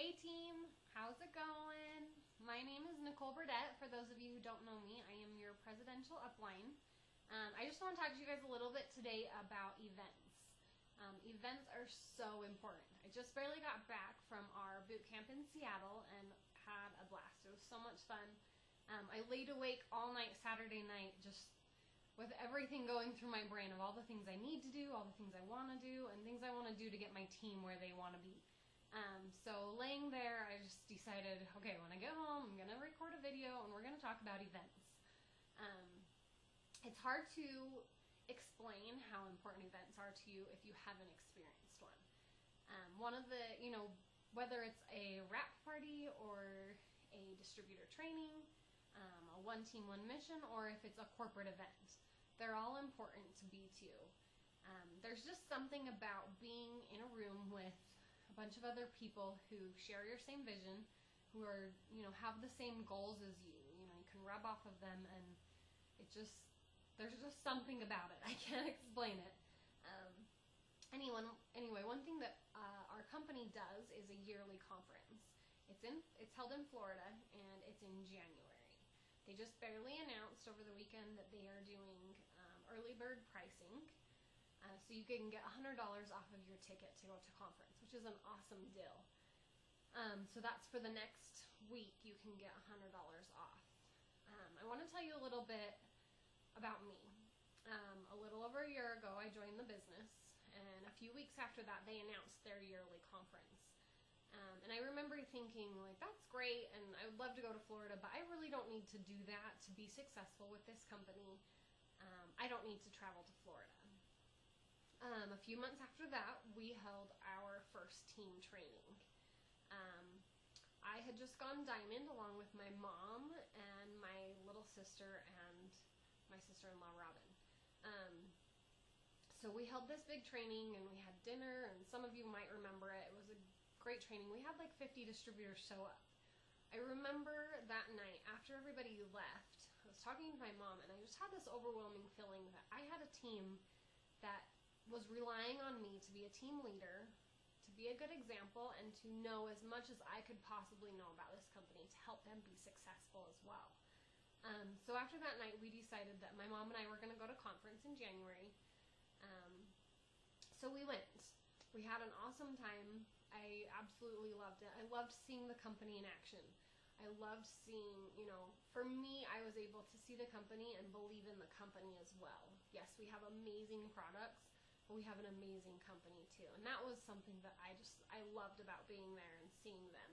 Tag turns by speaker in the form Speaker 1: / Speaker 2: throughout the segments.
Speaker 1: Hey team, how's it going? My name is Nicole Burdett. For those of you who don't know me, I am your presidential upline. I just want to talk to you guys a little bit today about events. Events are so important. I just barely got back from our boot camp in Seattle and had a blast. It was so much fun. I laid awake all night Saturday night just with everything going through my brain of all the things I need to do, all the things I want to do, and things I want to do to get my team where they want to be. So laying there, I just decided, okay, when I get home, I'm going to record a video and we're going to talk about events. It's hard to explain how important events are to you if you haven't experienced one. One of the, whether it's a wrap party or a distributor training, a one team, one mission, or if it's a corporate event, they're all important to be to. There's just something about being in a room with a bunch of other people who share your same vision, who are, have the same goals as you. You can rub off of them, and there's just something about it. I can't explain it. Anyway, one thing that our company does is a yearly conference. It's held in Florida, and it's in January. They just barely announced over the weekend that they are doing early bird pricing. So you can get $100 off of your ticket to go to conference, which is an awesome deal. So that's for the next week, you can get $100 off. I want to tell you a little bit about me. A little over a year ago, I joined the business, and a few weeks after that, they announced their yearly conference. And I remember thinking, that's great, and I would love to go to Florida, but I really don't need to do that to be successful with this company. I don't need to travel to Florida. A few months after that, we held our first team training. I had just gone diamond along with my mom and my little sister and my sister-in-law, Robin. So we held this big training, and we had dinner, and some of you might remember it. It was a great training. We had 50 distributors show up. I remember that night, after everybody left, I was talking to my mom, and I just had this overwhelming feeling that I had a team that was relying on me to be a team leader, to be a good example, and to know as much as I could possibly know about this company to help them be successful as well. So after that night, we decided that my mom and I were going to go to conference in January. So we went. We had an awesome time. I absolutely loved it. I loved seeing the company in action. I loved seeing, for me, I was able to see the company and believe in the company as well. Yes, we have amazing products, but we have an amazing company too. And that was something that I loved about being there and seeing them.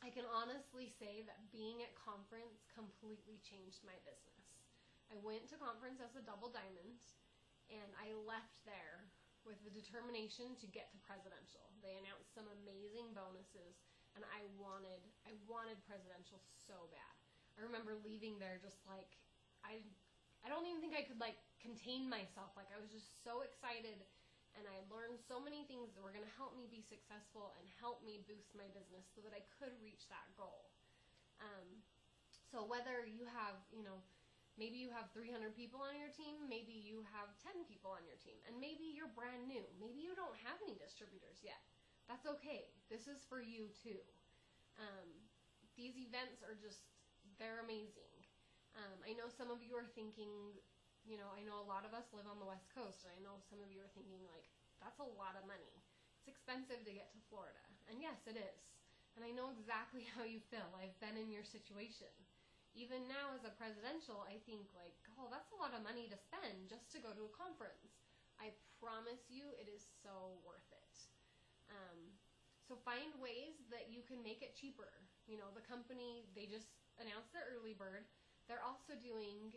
Speaker 1: I can honestly say that being at conference completely changed my business. I went to conference as a double diamond, and I left there with the determination to get to presidential. They announced some amazing bonuses, and I wanted presidential so bad. I remember leaving there just I don't even think I could contain myself. I was just so excited, and I learned so many things that were going to help me be successful and help me boost my business so that I could reach that goal. So whether you have, maybe you have 300 people on your team, maybe you have 10 people on your team, and maybe you're brand new. Maybe you don't have any distributors yet. That's okay. This is for you too. These events are they're amazing. I know some of you are thinking, I know a lot of us live on the West Coast, and I know some of you are thinking, that's a lot of money. It's expensive to get to Florida. And yes, it is. And I know exactly how you feel. I've been in your situation. Even now as a presidential, I think that's a lot of money to spend just to go to a conference. I promise you it is so worth it. So find ways that you can make it cheaper. The company, they just announced their early bird. They're also doing,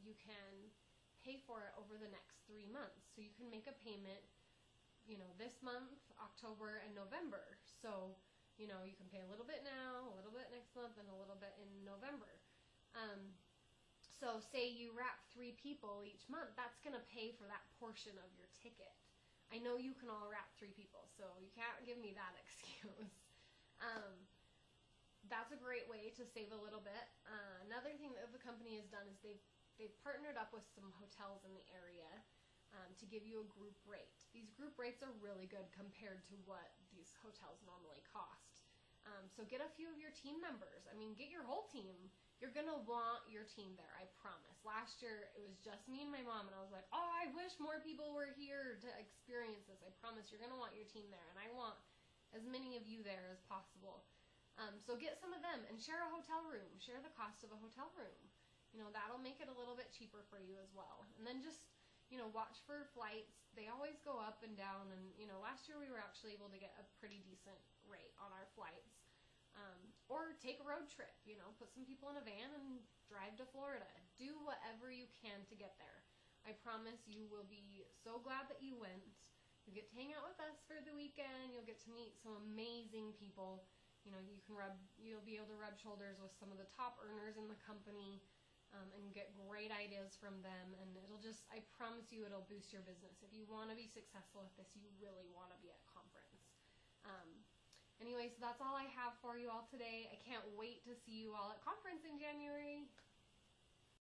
Speaker 1: you can pay for it over the next 3 months. So you can make a payment, this month, October, and November. So, you can pay a little bit now, a little bit next month, and a little bit in November. So say you wrap 3 people each month, that's going to pay for that portion of your ticket. I know you can all wrap 3 people, so you can't give me that excuse. That's a great way to save a little bit. Another thing that the company has done is they've partnered up with some hotels in the area. to give you a group rate. These group rates are really good compared to what these hotels normally cost. So get a few of your team members. I mean, get your whole team. You're going to want your team there, I promise. Last year, it was just me and my mom, and I was like, oh, I wish more people were here to experience this. I promise you're going to want your team there, and I want as many of you there as possible. So get some of them and share a hotel room. Share the cost of a hotel room. That'll make it a little bit cheaper for you as well. And then just, watch for flights. They always go up and down, and, last year we were actually able to get a pretty decent rate on our flights. Or take a road trip, put some people in a van and drive to Florida. Do whatever you can to get there. I promise you will be so glad that you went. You get to hang out with us for the weekend. You'll get to meet some amazing people. You'll be able to rub shoulders with some of the top earners in the company, and get great ideas from them. And I promise you, it'll boost your business. If you want to be successful at this, you really want to be at conference. Anyway, so that's all I have for you all today. I can't wait to see you all at conference in January.